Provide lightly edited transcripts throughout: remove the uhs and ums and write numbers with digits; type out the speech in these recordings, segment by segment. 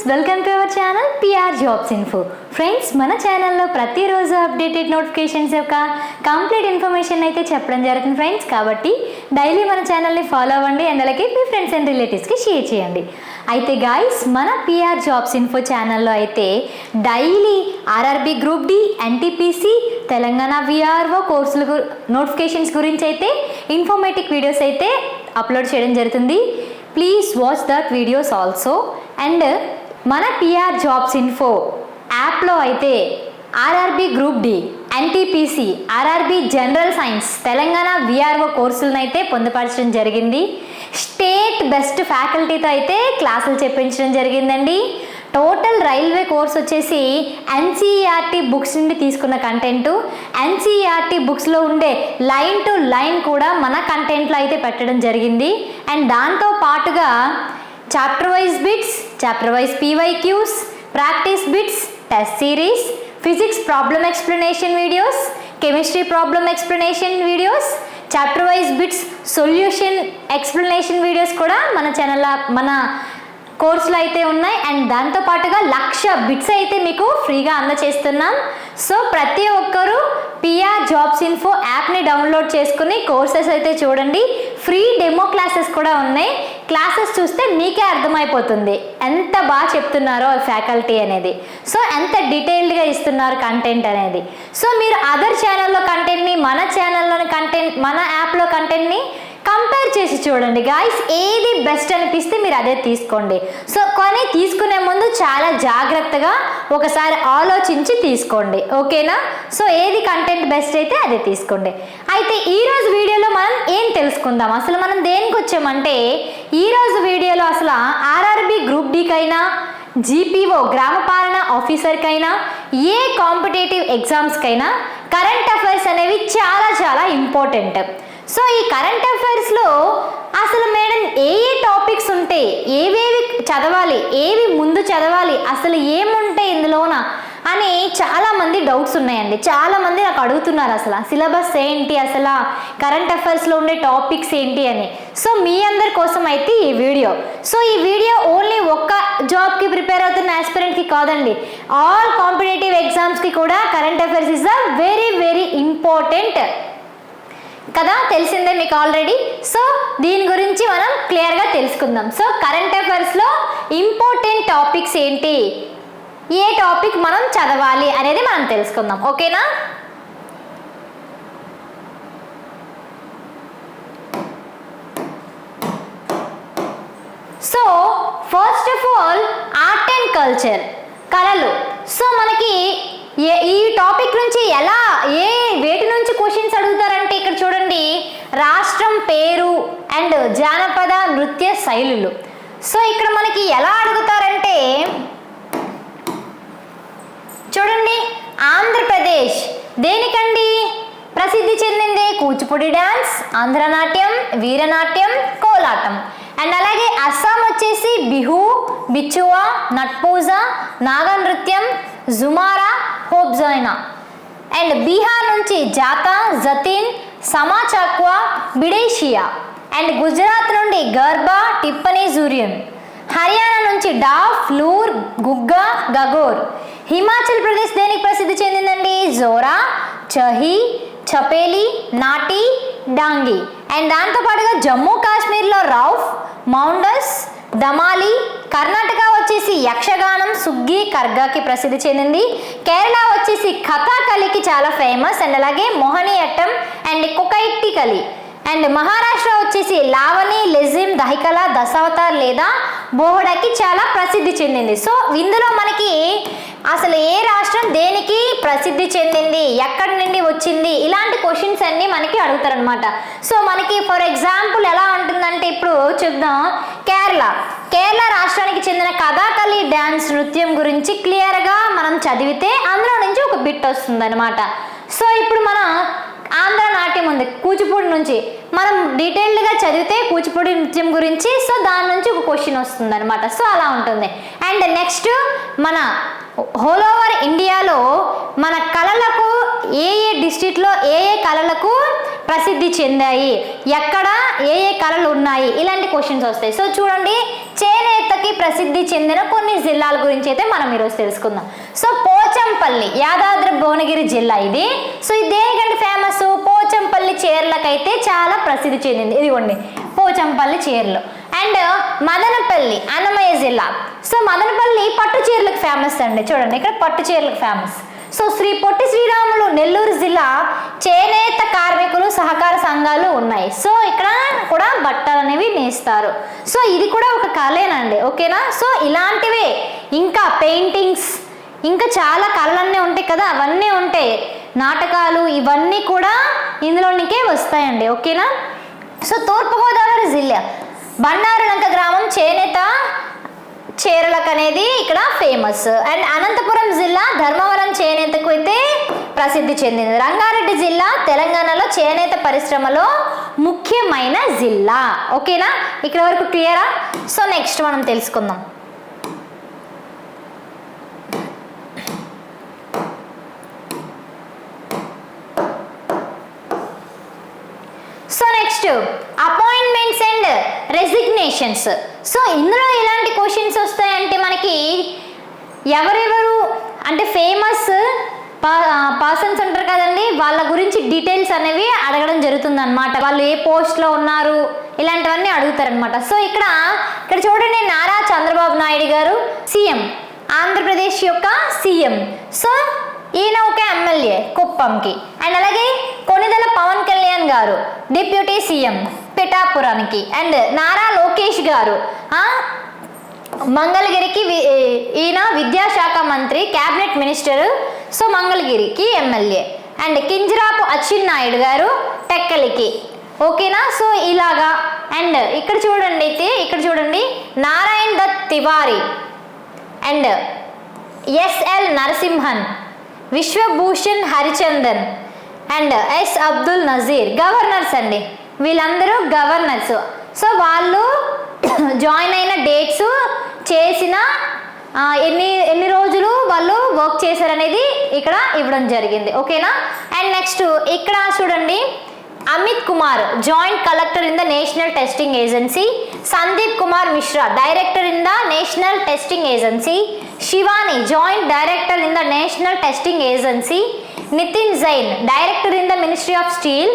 Welcome to our channel PR jobs info. Friends, మన ఛానల్లో ప్రతిరోజు అప్డేటెడ్ నోటిఫికేషన్స్ యొక్క కంప్లీట్ ఇన్ఫర్మేషన్ అయితే చెప్పడం జరుగుతుంది ఫ్రెండ్స్. కాబట్టి డైలీ మన ఛానల్ని ఫాలో అవ్వండి అండ్ అలాగే మీ ఫ్రెండ్స్ అండ్ రిలేటివ్స్కి షేర్ చేయండి. అయితే గాయ్స్, మన పిఆర్ జాబ్స్ ఇన్ఫో ఛానల్లో అయితే daily RRB group D, NTPC, Telangana VRO కోర్సుల నోటిఫికేషన్స్ గురించి అయితే ఇన్ఫర్మేటివ్ వీడియోస్ అయితే అప్లోడ్ చేయడం జరుగుతుంది. Please watch that videos also. And మన పిఆర్ జాబ్స్ ఇన్ఫో యాప్లో అయితే RRB group D, NTPC, RRB general science, Telangana VRO కోర్సులను అయితే పొందుపరచడం జరిగింది. స్టేట్ బెస్ట్ ఫ్యాకల్టీతో అయితే క్లాసులు చెప్పించడం జరిగిందండి. టోటల్ రైల్వే కోర్స్ వచ్చేసి ఎన్సీఈఆర్టీ బుక్స్ నుండి తీసుకున్న కంటెంట్, ఎన్సీఈఆర్టీ బుక్స్లో ఉండే లైన్ టు లైన్ కూడా మన కంటెంట్లో అయితే పెట్టడం జరిగింది. అండ్ దాంతో పాటుగా chapter wise bits, chapter wise PYQs, practice bits, test series, physics problem explanation videos, chemistry problem explanation videos, chapter wise bits solution explanation videos కూడా మన ఛానల్లో మన కోర్సులు అయితే ఉన్నాయి. అండ్ దాంతోపాటుగా 1,00,000 బిట్స్ అయితే మీకు ఫ్రీగా అందజేస్తున్నాం. సో ప్రతి ఒక్కరూ పిఆర్ జాబ్స్ ఇన్ఫో యాప్ని డౌన్లోడ్ చేసుకుని కోర్సెస్ అయితే చూడండి. ఫ్రీ డెమో క్లాసెస్ కూడా ఉన్నాయి. క్లాసెస్ చూస్తే మీకే అర్థమైపోతుంది ఎంత బాగా చెప్తున్నారో ఫ్యాకల్టీ అనేది. సో ఎంత డీటెయిల్డ్గా ఇస్తున్నారు కంటెంట్ అనేది. సో మీరు అదర్ ఛానల్లో కంటెంట్ని, మన ఛానల్లోని కంటెంట్, మన యాప్లో కంటెంట్ని కంపేర్ చేసి చూడండి గాయ్స్. ఏది బెస్ట్ అనిపిస్తే మీరు అదే తీసుకోండి. సో కానీ తీసుకునే ముందు చాలా జాగ్రత్తగా ఒకసారి ఆలోచించి తీసుకోండి, ఓకేనా? సో ఏది కంటెంట్ బెస్ట్ అయితే అదే తీసుకోండి. అయితే ఈరోజు వీడియోలో మనం ఏం తెలుసుకుందాం, అసలు మనం దేనికి వచ్చామంటే ఈరోజు వీడియోలో అసలు ఆర్ఆర్బి గ్రూప్ డికైనా, జీపీఓ గ్రామ పాలన ఆఫీసర్కైనా, ఏ కాంపిటేటివ్ ఎగ్జామ్స్కైనా కరెంట్ అఫైర్స్ అనేవి చాలా చాలా ఇంపార్టెంట్. సో ఈ కరెంట్ అఫైర్స్లో అసలు మేడం ఏ టాపిక్స్ ఉంటాయి, ఏవేవి చదవాలి, ఏవి ముందు చదవాలి, అసలు ఏముంటాయి ఇందులోన అని చాలామంది డౌట్స్ ఉన్నాయండి. చాలామంది నాకు అడుగుతున్నారు అసలు సిలబస్ ఏంటి, అసలు కరెంట్ అఫైర్స్లో ఉండే టాపిక్స్ ఏంటి అని. సో మీ అందరి కోసం అయితే ఈ వీడియో. సో ఈ వీడియో ఓన్లీ ఒక్క జాబ్కి ప్రిపేర్ అవుతున్న ఆస్పిరెంట్కి కాదండి, ఆల్ కాంపిటేటివ్ ఎగ్జామ్స్కి కూడా current affairs is a very very important కదా, తెలిసిందే మీకు ఆల్రెడీ. సో దీని గురించి మనం క్లియర్గా తెలుసుకుందాం. సో కరెంట్ అఫైర్స్లో ఇంపార్టెంట్ టాపిక్స్ ఏంటి, ఏ టాపిక్ మనం చదవాలి అనేది మనం తెలుసుకుందాం, ఓకేనా? So first of all art and culture, కళలు. సో మనకి ఈ టాపిక్ నుంచి వేటి నుంచి క్వశ్చన్స్ అడుగుతారంటే ఇక్కడ చూడండి, రాష్ట్రం పేరు అండ్ జానపద నృత్య శైలులు. సో ఇక్కడ మనకి ఎలా అడుగుతారంటే చూడండి, ఆంధ్రప్రదేశ్ దేనికండి ప్రసిద్ధి చెందింది? కూచిపూడి డ్యాన్స్, ఆంధ్రనాట్యం, వీరనాట్యం, కోలాటం. అండ్ అలాగే అస్సాం వచ్చేసి బిహు, బిచువా, నట్పూజా, నాగా నృత్యం, జుమారా, హోబ్జైనా. అండ్ బీహార్ నుంచి జాతా, జతిన్, సమాచాక్వా, బిడేషియా. అండ్ గుజరాత్ నుండి గర్బా, టిప్పనీ జూరియన్. హర్యానా నుంచి డాఫ్, లూర్, గుగ్గా, గగోర్. హిమాచల్ ప్రదేశ్ దేనికి ప్రసిద్ధి చెందిందండి? జోరా, చహి, చపేలి, నాటి, డాంగి. అండ్ దాంతోపాటుగా జమ్మూ కాశ్మీర్లో రౌఫ్, మౌండస్, దమాలి. కర్ణాటక వచ్చేసి యక్షగానం, సుగ్గి, కర్గాకి ప్రసిద్ధి చెందింది. కేరళ వచ్చేసి కథాకళికి చాలా ఫేమస్. అండ్ అలాగే మోహినియట్టం అండ్ కుకైట్టికలి. అండ్ మహారాష్ట్ర వచ్చేసి లావణి, లెజిమ్, దహికల, దశావతార్ లేదా బోహడాకి చాలా ప్రసిద్ధి చెందింది. సో ఇందులో మనకి అసలు ఏ రాష్ట్రం దేనికి ప్రసిద్ధి చెందింది, ఎక్కడి నుండి వచ్చింది, ఇలాంటి క్వశ్చన్స్ అన్నీ మనకి అడుగుతారనమాట. సో మనకి ఫర్ ఎగ్జాంపుల్ ఎలా ఉంటుందంటే ఇప్పుడు చూద్దాం, కేరళ రాష్ట్రానికి చెందిన కథాకళి డ్యాన్స్ నృత్యం గురించి క్లియర్గా మనం చదివితే అందులో నుంచి ఒక బిట్ వస్తుంది అనమాట. సో ఇప్పుడు మన ఆంధ్ర నాట్యం ఉంది, కూచిపూడి నుంచి మనం డీటెయిల్డ్గా చదివితే కూచిపూడి నృత్యం గురించి, సో దాని నుంచి ఒక క్వశ్చన్ వస్తుంది అనమాట. సో అలా ఉంటుంది. అండ్ నెక్స్ట్ మన హోల్ ఓవర్ ఇండియాలో మన కళలకు ఏ డిస్ట్రిక్ట్లో ఏ కళలకు ప్రసిద్ధి చెందాయి, ఎక్కడ ఏ ఏ కళలు ఉన్నాయి, ఇలాంటి క్వశ్చన్స్ వస్తాయి. సో చూడండి, చేనేతకి ప్రసిద్ధి చెందిన కొన్ని జిల్లాల గురించి అయితే మనం ఈరోజు తెలుసుకుందాం. సో పోచంపల్లి యాదాద్రి భువనగిరి జిల్లా ఇది. సో ఇది దేనికంటే ఫేమస్? పోచంపల్లి చీరలకైతే చాలా ప్రసిద్ధి చెందింది. ఇదిగోండి పోచంపల్లి చీరలు. అండ్ మదనపల్లి అన్నమయ్య జిల్లా. సో మదనపల్లి పట్టు చీరలకు ఫేమస్ అండి. చూడండి ఇక్కడ పట్టు చీరలకు ఫేమస్. సో శ్రీ పొట్టి శ్రీరాములు నెల్లూరు జిల్లా చేనేత కార్మికులు సహకార సంఘాలు ఉన్నాయి. సో ఇక్కడ కూడా బట్టలు అనేవి నేస్తారు. సో ఇది కూడా ఒక కళేనండి, ఓకేనా. సో ఇలాంటివే ఇంకా పెయింటింగ్స్, ఇంకా చాలా కళలన్నీ ఉంటాయి కదా, అవన్నీ ఉంటాయి, నాటకాలు, ఇవన్నీ కూడా ఇందులోనికే వస్తాయండి, ఓకేనా. సో తూర్పుగోదావరి జిల్లా బండారులంక గ్రామం చేనేత చీరలకు అనేది ఇక్కడ ఫేమస్. అండ్ అనంతపురం జిల్లా ధర్మవరం చేనేతకు అయితే ప్రసిద్ధి చెందింది. రంగారెడ్డి జిల్లా తెలంగాణలో చేనేత పరిశ్రమలో ముఖ్యమైన జిల్లా, ఓకేనా. ఇక్కడ వరకు క్లియరా? సో నెక్స్ట్ మనం తెలుసుకుందాం. So next appointments and resignations. So ఇందులో ఎలాంటి క్వశ్చన్స్ వస్తాయంటే మనకి ఎవరెవరు అంటే ఫేమస్ పర్సన్స్ ఉంటారు కదండి, వాళ్ళ గురించి డీటెయిల్స్ అనేవి అడగడం జరుగుతుంది అనమాట. వాళ్ళు ఏ పోస్ట్లో ఉన్నారు ఇలాంటివన్నీ అడుగుతారనమాట. సో ఇక్కడ చూడండి, నారా చంద్రబాబు నాయుడు గారు సీఎం, ఆంధ్రప్రదేశ్ యొక్క సీఎం. సో ఈయన ఒక ఎమ్మెల్యే కుప్పంకి. అండ్ అలాగే కొనిదెల పవన్ కళ్యాణ్ గారు డిప్యూటీ సీఎం పిఠాపురానికి. అండ్ నారా లోకేష్ గారు మంగళగిరికి, ఈయన విద్యాశాఖ మంత్రి, క్యాబినెట్ మినిస్టర్. సో మంగళగిరికి ఎమ్మెల్యే. అండ్ కింజరాపు అచ్చెన్నాయుడు గారు టెక్కలికి, ఓకేనా. సో ఇలాగా. అండ్ ఇక్కడ చూడండి Narayan Dutt Tiwari and SL Narasimhan, Vishwabhushan Harichandan and S Abdul Nazeer governors అండి. వీళ్ళందరూ గవర్నర్స్. సో వాళ్ళు జాయిన్ అయిన డేట్స్, చేసిన ఎన్ని రోజులు వాళ్ళు వర్క్ చేశారనేది ఇక్కడ ఇవ్వడం జరిగింది, ఓకేనా. అండ్ నెక్స్ట్ ఇక్కడ చూడండి, Amit Kumar joint collector in the national testing agency, Sandeep Kumar Mishra director in the national testing agency, Shivani joint director in the national testing agency, Nitin Jain director in the ministry of steel,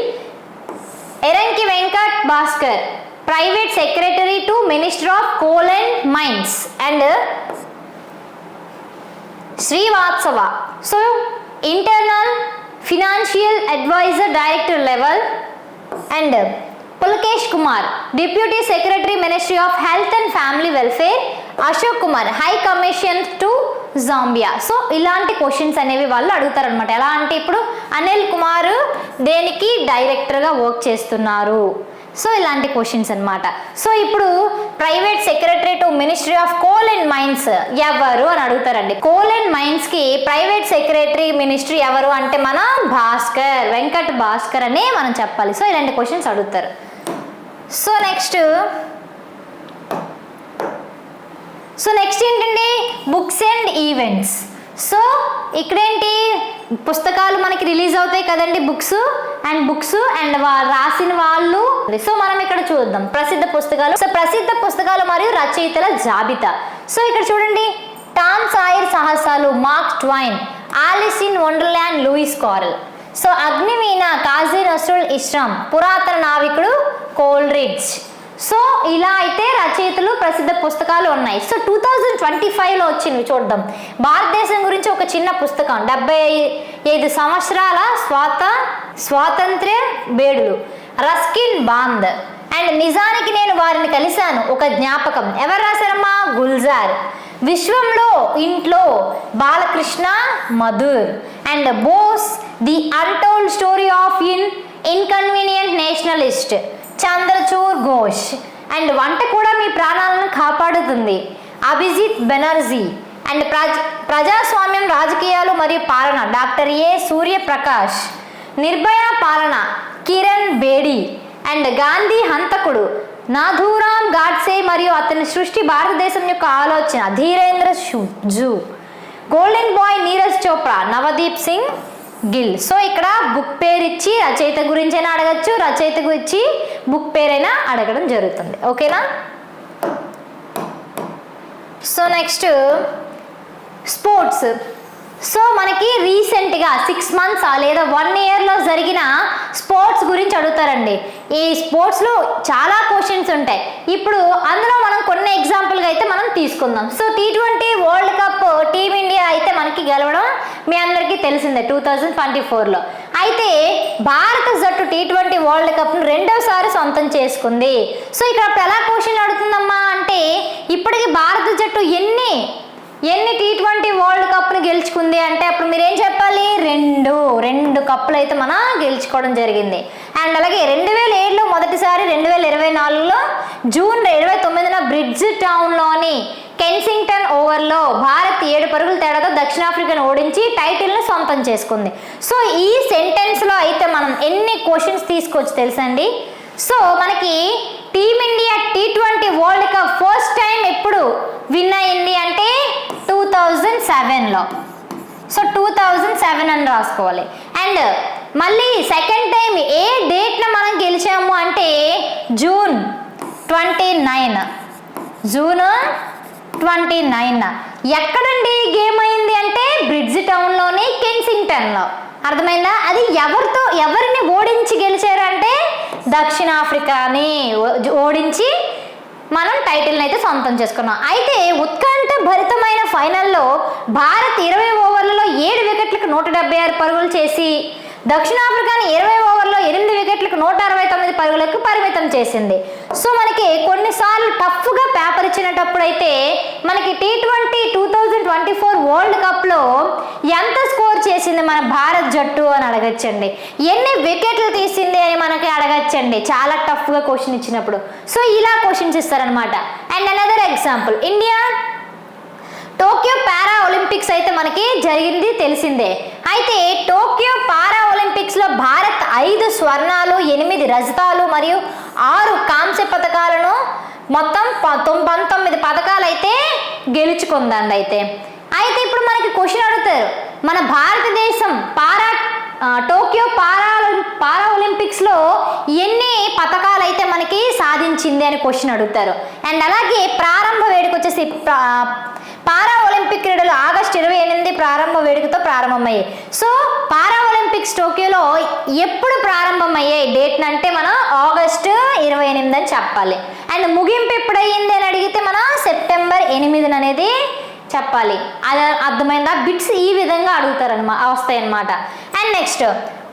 Eranki Venkat Bhaskar private secretary to minister of coal and mines and Srivastava so internal financial advisor director level and Pulkesh Kumar deputy secretary ministry of health and family welfare, Ashok Kumar high commission to Zambia. So ఇలాంటి questions అనేవి వాళ్ళు అడుగుతారనమాట. ఎలా అంటే ఇప్పుడు అనిల్ కుమార్ దేనికి డైరెక్టర్గా work చేస్తున్నారు. So ఇలాంటి క్వశ్చన్స్ అనమాట. సో ఇప్పుడు private secretary to ministry of coal and mines ఎవరు అని అడుగుతారండి. కోల్ అండ్ మైన్స్ కి ప్రైవేట్ సెక్రటరీ మినిస్ట్రీ ఎవరు అంటే మన భాస్కర్, వెంకట్ భాస్కర్ అనే మనం చెప్పాలి. సో ఇలాంటి క్వశ్చన్స్ అడుగుతారు. సో నెక్స్ట్ ఏంటండి, బుక్స్ అండ్ ఈవెంట్స్. సో ఇక్కడేంటి, పుస్తకాలు మనకి రిలీజ్ అవుతాయి కదండి, బుక్స్ అండ్ రాసిన వాళ్ళు. సో మనం ఇక్కడ చూద్దాం ప్రసిద్ధ పుస్తకాలు. సో ప్రసిద్ధ పుస్తకాలు మరియు రచయితల జాబితా. సో ఇక్కడ చూడండి, టామ్ సాయర్ సాహసాలు Mark Twain, Alice in Wonderland Lewis Carroll. So Agniveena Kazi Nazrul Islam, పురాతన నావికుడు కోల్రిడ్జ్. సో ఇలా అయితే రచయితలు ప్రసిద్ధ పుస్తకాలు ఉన్నాయి. సో 2025లో వచ్చినవి చూద్దాం. భారతదేశం గురించి ఒక చిన్న పుస్తకం, 75 సంవత్సరాల స్వాతంత్ర్య బేడులు, రస్కిన్ బాంద్. అండ్ నిజానికి నేను వారిని కలిశాను, ఒక జ్ఞాపకం. ఎవరు రాశారమ్మా? గుల్జార్. విశ్వంలో ఇంట్లో, Balakrishna Madhur. And Bose the untold story of inconvenient nationalist, Chandrachur Ghosh. And వంట కూడా మీ ప్రాణాలను కాపాడుతుంది, అభిజిత్ బెనర్జీ. అండ్ ప్రజాస్వామ్యం, రాజకీయాలు మరియు పాలన, డాక్టర్ ఏ సూర్యప్రకాష్. నిర్భయ పాలన, కిరణ్ బేడి. అండ్ గాంధీ హంతకుడు, నాథూరామ్ గాడ్సే మరియు అతని సృష్టి, భారతదేశం యొక్క ఆలోచన, Dhirendra zoo. Golden bye, Neeraj Chopra, Navdeep Singh Gill. So ఇక్కడ బుక్ పేరు ఇచ్చి రచయిత గురించైనా అడగచ్చు, రచయిత ఇచ్చి బుక్ పేరైనా అడగడం జరుగుతుంది. ఓకేనా? So next sports. సో మనకి రీసెంట్గా 6 months లేదా 1 yearలో జరిగిన స్పోర్ట్స్ గురించి అడుగుతారండి. ఈ స్పోర్ట్స్లో చాలా క్వశ్చన్స్ ఉంటాయి. ఇప్పుడు అందులో మనం కొన్ని ఎగ్జాంపుల్గా అయితే మనం తీసుకుందాం. So T20 world cup team India అయితే మనకి గెలవడం మీ అందరికీ తెలిసిందే 2024లో. అయితే భారత జట్టు T20 వరల్డ్ కప్ను 2వసారి సొంతం చేసుకుంది. సో ఇక్కడ ఎలా క్వశ్చన్ అడుగుతుందమ్మా అంటే, ఇప్పటికి భారత జట్టు ఎన్ని T20 వరల్డ్ కప్ని గెలుచుకుంది అంటే అప్పుడు మీరేం చెప్పాలి? 2 కప్పులు అయితే మనం గెలుచుకోవడం జరిగింది. అండ్ అలాగే 2007లో మొదటిసారి, 2024లో జూన్ 29న బ్రిడ్జ్ టౌన్లోని కెన్సింగ్టన్ ఓవర్లో భారత్ 7 పరుగుల తేడాతో దక్షిణాఫ్రికాను ఓడించి టైటిల్ను సొంతం చేసుకుంది. సో ఈ సెంటెన్స్లో అయితే మనం ఎన్ని క్వశ్చన్స్ తీసుకోవచ్చు తెలుసండి. సో మనకి team India T20 world cup first time ఎప్పుడు విన్ అయింది అంటే 2007లో. సో 2007 అని రాసుకోవాలి. అండ్ మళ్ళీ సెకండ్ టైం ఏ డేట్న మనం గెలిచాము అంటే జూన్ 29. ఎక్కడండి గేమ్ అయింది అంటే బ్రిడ్జ్ టౌన్లోని కెన్సింగ్టన్లో. అర్థమైందా? అది ఎవరిని ఓడించి గెలిచారు అంటే దక్షిణాఫ్రికాని ఓడించి మనం టైటిల్ని అయితే సొంతం చేసుకున్నాం. అయితే ఉత్కంఠ భరితమైన ఫైనల్లో భారత్ 20 ఓవర్లలో 7 వికెట్లకు 176 పరుగులు చేసి దక్షిణాఫ్రికాని 20 ఓవర్లో 8 వికెట్లకు 169 పరుగులకు పరిమితం చేసింది. సో మనకి కొన్నిసార్లు టఫ్గా పేపర్ ఇచ్చినప్పుడు అయితే మనకి T20 2024 వరల్డ్ కప్లో ఎంత స్కోర్ చేసింది మన భారత్ జట్టు అని అడగచ్చండి. ఎన్ని వికెట్లు తీసింది అని మనకి అడగచ్చండి, చాలా టఫ్గా క్వశ్చన్ ఇచ్చినప్పుడు. సో ఇలా క్వశ్చన్స్ ఇస్తారనమాట. And another example, India Tokyo para Olympics అయితే మనకి జరిగింది తెలిసిందే. అయితే టోక్యో పారా ఒలింపిక్స్లో భారత్ 5 స్వర్ణాలు, 8 రజతాలు మరియు 6 కాంస్య పథకాలను మొత్తం 19 పథకాలు అయితే గెలుచుకుందండి. అయితే ఇప్పుడు మనకి క్వశ్చన్ అడుగుతారు, మన భారతదేశం టోక్యో పారా ఒలింపిక్స్లో ఎన్ని పథకాలు అయితే మనకి సాధించింది అని క్వశ్చన్ అడుగుతారు. అండ్ అలాగే ప్రారంభ వేడుక వచ్చేసి పారా ఒలింపిక్ క్రీడలు ఆగస్టు 28 ప్రారంభ వేడుకతో ప్రారంభమయ్యాయి. సో పారా ఒలింపిక్స్ టోక్యోలో ఎప్పుడు ప్రారంభమయ్యాయి డేట్ అంటే మనం ఆగస్టు 28 అని చెప్పాలి. అండ్ ముగింపు ఎప్పుడయ్యింది అని అడిగితే మనం సెప్టెంబర్ 8 అనేది చెప్పాలి. అది అర్థమైందా? బిట్స్ ఈ విధంగా వస్తాయన్నమాట. అండ్ నెక్స్ట్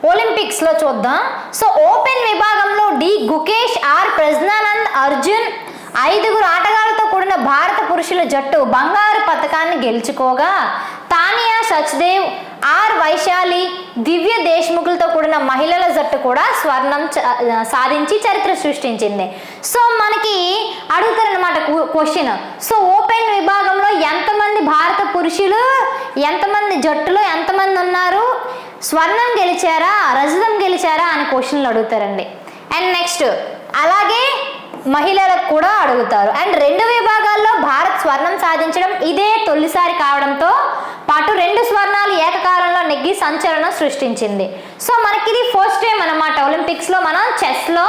ఒలింపిక్స్లో చూద్దాం. సో ఓపెన్ విభాగంలో డి గుకేష్, ఆర్ ప్రజ్ఞానంద్, అర్జున్ 5 ఆటగాళ్లతో కూడిన భారత పురుషుల జట్టు బంగారు పతకాన్ని గెలుచుకోగా, తానియా సచ్దేవ్, ఆర్ వైశాలి, దివ్య దేశ్ముఖులతో కూడిన మహిళల జట్టు కూడా స్వర్ణం సాధించి చరిత్ర సృష్టించింది. సో మనకి అడుగుతారనమాట క్వశ్చన్. సో ఓపెన్ విభాగంలో ఎంతమంది భారత పురుషులు, ఎంతమంది జట్టులో ఎంతమంది ఉన్నారు, స్వర్ణం గెలిచారా, రజతం గెలిచారా అని క్వశ్చన్లు అడుగుతారండి. అండ్ నెక్స్ట్ అలాగే మహిళలకు కూడా అడుగుతారు. అండ్ 2 విభాగాల్లో భారత్ స్వర్ణం సాధించడం ఇదే తొలిసారి కావడంతో పాటు 2 స్వర్ణాలు ఏకకాలంలో నెగ్గి సంచలనం సృష్టించింది. సో మనకి ఇది ఫస్ట్ టైం అన్నమాట ఒలింపిక్స్లో మనం చెస్లో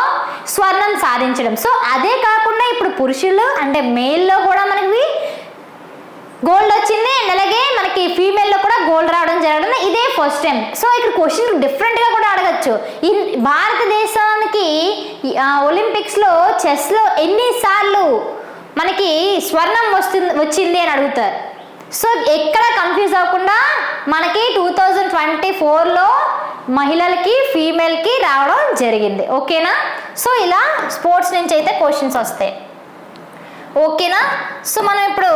స్వర్ణం సాధించడం. సో అదే కాకుండా ఇప్పుడు పురుషులు అంటే మేల్లో కూడా మనకి గోల్డ్ వచ్చింది. అండ్ అలాగే మనకి ఫీమేల్లో కూడా గోల్డ్ రావడం జరగడం ఇదే ఫస్ట్ టైం. సో ఇక్కడ క్వశ్చన్ డిఫరెంట్గా కూడా అడగచ్చు. భారతదేశానికి ఒలింపిక్స్లో చెస్లో ఎన్నిసార్లు మనకి స్వర్ణం వచ్చింది అని అడుగుతారు. సో ఎక్కడ కన్ఫ్యూజ్ అవ్వకుండా మనకి 2024లో మహిళలకి ఫీమేల్కి రావడం జరిగింది. ఓకేనా? సో ఇలా స్పోర్ట్స్ నుంచి అయితే క్వశ్చన్స్ వస్తాయి. ఓకేనా? సో మనం ఇప్పుడు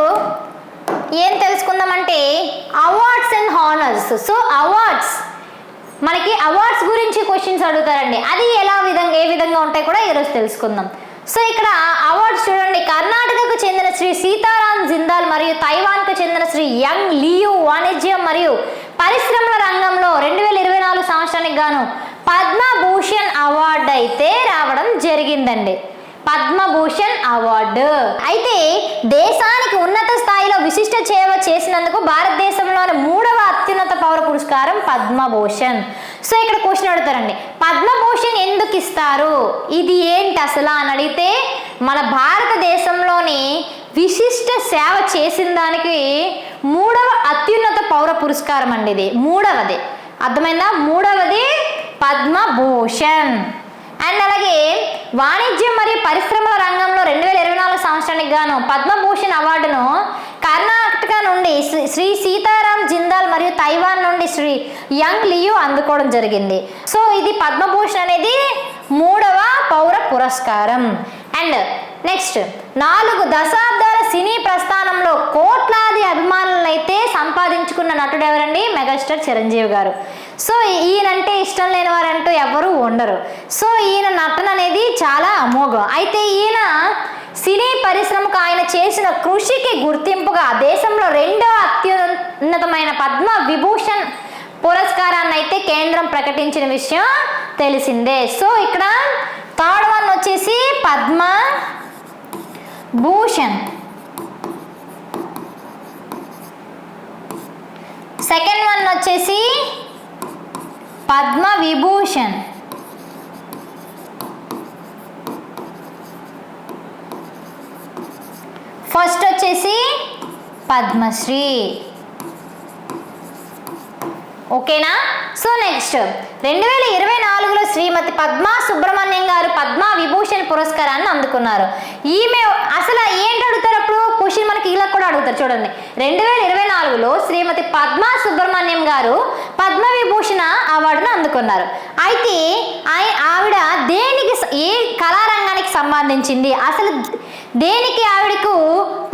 ఏం తెలుసుకుందామంటే అవార్డ్స్ అండ్ హానర్స్. సో మనకి అవార్డ్స్ గురించి క్వశ్చన్స్ అడుగుతారండి. అది ఏ విధంగా ఉంటాయి కూడా ఈరోజు తెలుసుకుందాం. సో ఇక్కడ అవార్డ్స్ చూడండి. కర్ణాటకకు చెందిన శ్రీ సీతారాం జిందాల్ మరియు తైవాన్కు చెందిన శ్రీ యంగ్ లియు వాణిజ్యం మరియు పరిశ్రమల రంగంలో 2024 సంవత్సరానికి గాను పద్మభూషణ్ అవార్డు అయితే రావడం జరిగిందండి. పద్మభూషణ్ అవార్డు. అయితే దేశానికి ఉన్నత స్థాయిలో విశిష్ట సేవ చేసినందుకు భారతదేశంలోని 3వ అత్యున్నత పౌర పురస్కారం పద్మభూషణ్. సో ఇక్కడ క్వశ్చన్ అడుగుతారండి, పద్మభూషణ్ ఎందుకు ఇస్తారు, ఇది ఏంటి అసలు అని అడిగితే, మన భారతదేశంలోని విశిష్ట సేవ చేసిన దానికి 3వ అత్యున్నత పౌర పురస్కారం అండి ఇది. 3వది, అర్థమైందా? 3వది పద్మభూషణ్. అండ్ అలాగే వాణిజ్యం మరియు పరిశ్రమల రంగంలో 2024 సంవత్సరానికి గాను పద్మభూషణ్ అవార్డును కర్ణాటక నుండి శ్రీ సీతారాం జిందాల్ మరియు తైవాన్ నుండి శ్రీ యంగ్ లియు అందుకోవడం జరిగింది. సో ఇది పద్మభూషణ్ అనేది 3వ పౌర పురస్కారం. అండ్ నెక్స్ట్, 4 దశాబ్దాల సినీ ప్రస్థానంలో కోట్లాది అభిమానులను అయితే సంపాదించుకున్న నటుడు ఎవరండి? మెగాస్టార్ చిరంజీవి గారు. సో ఈయనంటే ఇష్టం లేని వారంటూ ఎవరు ఉండరు. సో ఈయన నటన అనేది చాలా అమోఘం. అయితే ఈయన సినీ పరిశ్రమకు ఆయన చేసిన కృషికి గుర్తింపుగా దేశంలో 2వ అత్యున్నతమైన పద్మ విభూషణ్ పురస్కారాన్ని అయితే కేంద్రం ప్రకటించిన విషయం తెలిసిందే. సో ఇక్కడ 3rd వన్ వచ్చేసి పద్మ భూషణ్, 2nd వన్ వచ్చేసి పద్మ విభూషణ్, ఫస్ట్ వచ్చేసి పద్మశ్రీ. ఓకేనా? సో నెక్స్ట్ 2024లో శ్రీమతి పద్మా సుబ్రహ్మణ్యం గారు పద్మా విభూషణ్ పురస్కారాన్ని అందుకున్నారు. ఈమె అసలు ఏంటి అడుగుతారు అప్పుడు క్వశ్చన్ మనకి ఇలా కూడా అడుగుతారు చూడండి. 2024లో శ్రీమతి పద్మా సుబ్రహ్మణ్యం గారు పద్మ విభూషణ అవార్డును అందుకున్నారు. అయితే ఆవిడ దేనికి, ఏ కళారంగానికి సంబంధించింది, అసలు దేనికి ఆవిడకు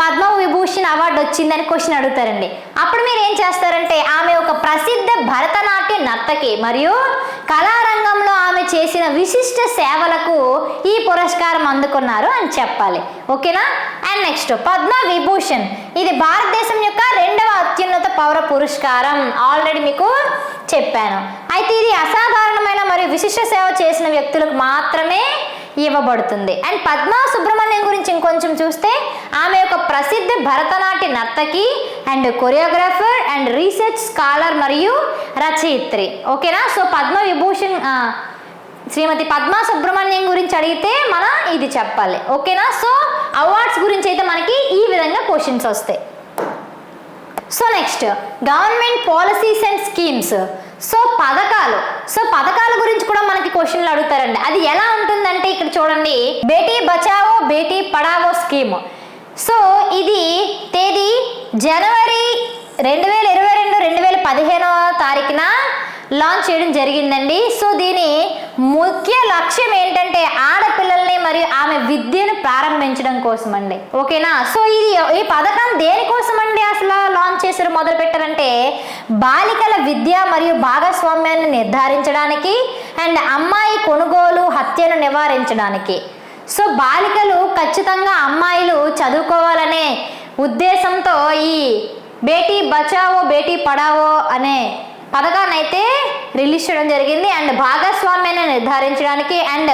పద్మ విభూషణ్ అవార్డు వచ్చిందని క్వశ్చన్ అడుగుతారండి. అప్పుడు మీరు ఏం చేస్తారంటే, ఆమె ఒక ప్రసిద్ధ భరతనాట్య నర్తకి మరియు కళారంగంలో ఆమె చేసిన విశిష్ట సేవలకు ఈ పురస్కారం అందుకున్నారు అని చెప్పాలి. ఓకేనా? అండ్ నెక్స్ట్ పద్మ విభూషణ్ ఇది భారతదేశం యొక్క 2వ అత్యున్నత పౌర పురస్కారం. ఆల్రెడీ మీకు చెప్పాను. అయితే ఇది అసాధారణమైన మరియు విశిష్ట సేవ చేసిన వ్యక్తులకు మాత్రమే ఇవ్వబడుతుంది. అండ్ పద్మా సుబ్రహ్మణ్యం గురించి ఇంకొంచెం చూస్తే, ఆమె ఒక ప్రసిద్ధ భరతనాట్య నర్తకి and choreographer and research scholar మరియు రచయిత్రి. ఓకేనా? సో పద్మ విభూషణ్ శ్రీమతి పద్మా సుబ్రహ్మణ్యం గురించి అడిగితే మనం ఇది చెప్పాలి. ఓకేనా? సో అవార్డ్స్ గురించి అయితే మనకి ఈ విధంగా క్వశ్చన్స్ వస్తాయి. So next government policies and schemes. So పథకాల గురించి కూడా మనకి క్వశ్చన్లు అడుగుతారండి. అది ఎలా ఉంటుందంటే ఇక్కడ చూడండి, బేటీ బచావో బేటీ పడావో స్కీమ్. సో ఇది తేదీ జనవరి 2015 లాంచ్ చేయడం జరిగిందండి. సో దీని ముఖ్య లక్ష్యం ఏంటంటే ఆడపిల్లల్ని మరియు ఆమె విద్యను ప్రారంభించడం కోసం అండి. ఓకేనా? సో ఈ పథకం దేనికోసం అండి అసలు లాంచ్ చేశారు, మొదలు పెట్టారంటే బాలికల విద్య మరియు భాగస్వామ్యాన్ని నిర్ధారించడానికి అండ్ అమ్మాయి కొనుగోలు హత్యను నివారించడానికి. సో బాలికలు ఖచ్చితంగా అమ్మాయిలు చదువుకోవాలనే ఉద్దేశంతో ఈ బేటీ బచావో బేటీ పడావో అనే పథకాన్ని అయితే రిలీజ్ చేయడం జరిగింది. అండ్ భాగస్వామ్యాన్ని నిర్ధారించడానికి అండ్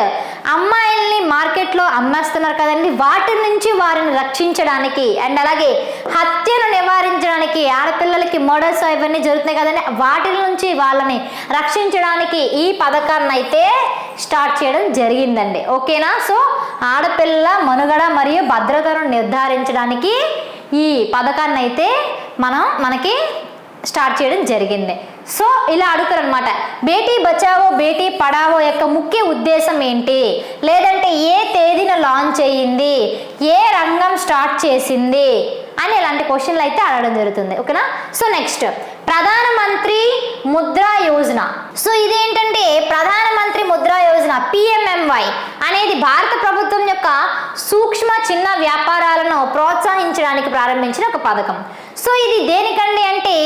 అమ్మాయిల్ని మార్కెట్లో అమ్మేస్తున్నారు కదండి, వాటి నుంచి వారిని రక్షించడానికి అండ్ అలాగే హత్యను నివారించడానికి, ఆడపిల్లలకి మర్డర్స్ ఇవన్నీ జరుగుతున్నాయి కదండి, వాటి నుంచి వాళ్ళని రక్షించడానికి ఈ పథకాన్ని అయితే స్టార్ట్ చేయడం జరిగిందండి. ఓకేనా? సో ఆడపిల్లల మనుగడ మరియు భద్రతను నిర్ధారించడానికి ఈ పథకాన్ని అయితే మనకి స్టార్ట్ చేయడం జరిగింది. సో ఇలా అడుగుతారు అనమాట, బేటీ బచావో బేటీ పడావో యొక్క ముఖ్య ఉద్దేశం ఏంటి, లేదంటే ఏ తేదీన లాంచ్ అయ్యింది, ఏ రంగం స్టార్ట్ చేసింది అని ఇలాంటి క్వశ్చన్లు అయితే అడగడం జరుగుతుంది. ఓకేనా? సో నెక్స్ట్ ప్రధానమంత్రి ముద్రా యోజన. సో ఇదేంటంటే ప్రధానమంత్రి ముద్రా యోజన PMMY అనేది భారత ప్రభుత్వం యొక్క సూక్ష్మ చిన్న వ్యాపారాలను ప్రోత్సహించడానికి ప్రారంభించిన ఒక పథకం. సో ఇది దేనికండి అంటే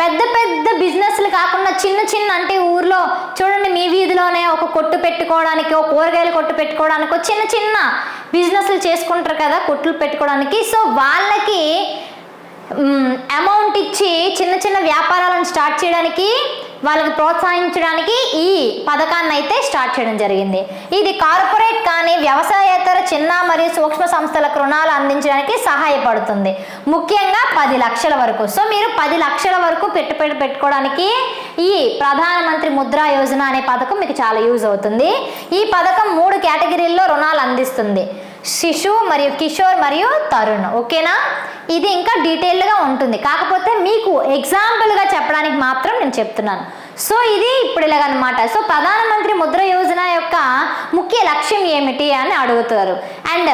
పెద్ద పెద్ద బిజినెస్లు కాకుండా చిన్న చిన్న, అంటే ఊర్లో చూడండి మీ వీధిలోనే ఒక కొట్టు పెట్టుకోవడానికి, ఒక కూరగాయలు కొట్టు పెట్టుకోవడానికి, ఒక చిన్న చిన్న బిజినెస్లు చేసుకుంటారు కదా కొట్లు పెట్టుకోవడానికి. సో వాళ్ళకి అమౌంట్ ఇచ్చి చిన్న చిన్న వ్యాపారాలను స్టార్ట్ చేయడానికి వాళ్ళకి ప్రోత్సహించడానికి ఈ పథకాన్ని అయితే స్టార్ట్ చేయడం జరిగింది. ఇది కార్పొరేట్ కానీ వ్యవసాయేతర చిన్న మరియు సూక్ష్మ సంస్థలకు రుణాలు అందించడానికి సహాయపడుతుంది. ముఖ్యంగా 10 లక్షల వరకు. సో మీరు 10 లక్షల వరకు పెట్టుబడి పెట్టుకోవడానికి ఈ ప్రధానమంత్రి ముద్రా యోజన అనే పథకం మీకు చాలా యూజ్ అవుతుంది. ఈ పథకం 3 కేటగిరీల్లో రుణాలు అందిస్తుంది: శిశు మరియు కిషోర్ మరియు తరుణ్. ఓకేనా? ఇది ఇంకా డీటెయిల్డ్గా ఉంటుంది, కాకపోతే మీకు ఎగ్జాంపుల్గా చెప్పడానికి మాత్రం నేను చెప్తున్నాను. సో ఇది ఇప్పుడు ఇలాగనమాట. సో ప్రధానమంత్రి ముద్ర యోజన యొక్క ముఖ్య లక్ష్యం ఏమిటి అని అడుగుతారు. అండ్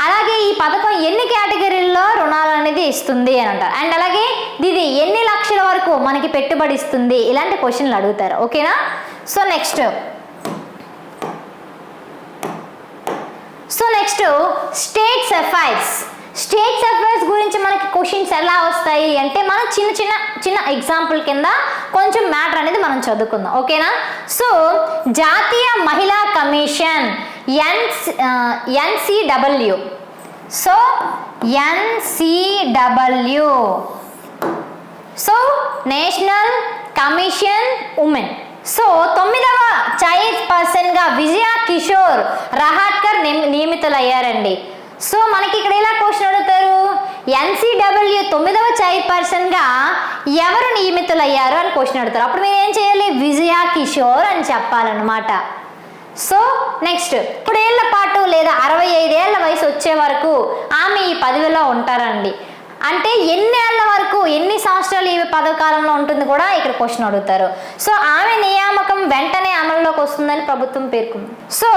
అలాగే ఈ పథకం ఎన్ని కేటగిరీల్లో రుణాలు అనేది ఇస్తుంది అని అంటారు. అండ్ అలాగే ఇది ఎన్ని లక్షల వరకు మనకి పెట్టుబడి ఇస్తుంది, ఇలాంటి క్వశ్చన్లు అడుగుతారు. ఓకేనా? సో నెక్స్ట్ స్టేట్స్ అఫైర్స్ గురించి మనకి క్వశ్చన్స్ ఎలా వస్తాయి అంటే మనం చిన్న ఎగ్జాంపుల్ కింద కొంచెం మ్యాటర్ అనేది మనం చదువుకుందాం. ఓకేనా? సో జాతీయ మహిళా కమిషన్ NCW. So NCW, so national commission women. So 9వ చైర్పర్సన్గా విజయ కిషోర్ రహాట్కర్ నియమితులయ్యారండి. సో మనకి ఇక్కడ ఎలా క్వశ్చన్ అడుగుతారు, NCW 9వ చైర్పర్సన్గా ఎవరు నియమితులయ్యారు అని క్వశ్చన్ అడుగుతారు. అప్పుడు మీరు ఏం చేయాలి, విజయ కిషోర్ అని చెప్పాలన్నమాట. సో నెక్స్ట్, 3 ఏళ్ల పాటు లేదా 65 ఏళ్ల వయసు వచ్చే వరకు ఆమె ఈ పదవిలో ఉంటారండి. అంటే ఎన్ని ఏళ్ల వరకు, ఎన్ని సంవత్సరాలు ఈ పదకాలంలో ఉంటుంది కూడా ఇక్కడ క్వశ్చన్ అడుగుతారు. సో ఆమె నియామకం వెంటనే అమల్లోకి వస్తుందని ప్రభుత్వం పేర్కొంది. సో